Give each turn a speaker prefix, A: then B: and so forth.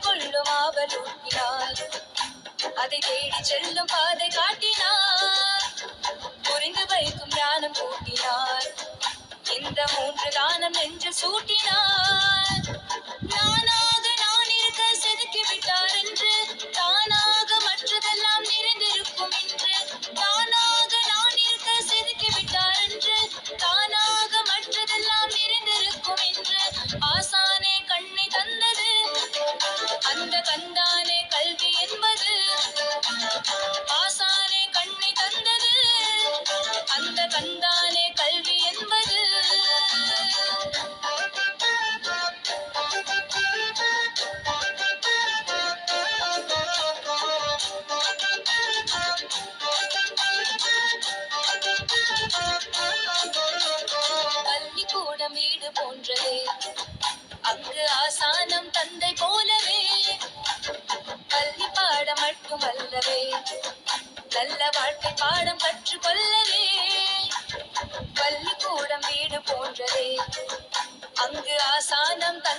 A: கொள்ளும் ஆவல் ஊட்டினார். அதை தேடி செல்லும் பாதை காட்டினார். புரிந்து வைக்கும் ஞானம் கூட்டினார். இந்த 3 தானம் நெஞ்சு சூட்டினார். நானாக நான் இருக்க செதுக்கி விட்டார் என்று, தானாக மற்றதெல்லாம் நிறைந்திருக்கும் என்று. நானாக நான் இருக்க செதுக்கி விட்டார் என்று, தானாக மற்றதெல்லாம் நிறைந்திருக்கும் என்று. ஆசானே கண்ணை தந்தது, அந்த கண்தானே கல்வி என்பது. ஆசானே கண்ணை தந்தது, அந்த கண்தானே கல்வி என்பது. பள்ளிக்கூடம் வீடு போன்றதே, அங்கு ஆசானம் தந்தை போலவே. பள்ளி பாடம் மட்டுமல்லவே, நல்ல வாழ்க்கை பாடம் கற்றுக்கொள்ளவே. பள்ளிக்கூடம் வீடு போன்றதே, அங்கு ஆசானம் தந்தை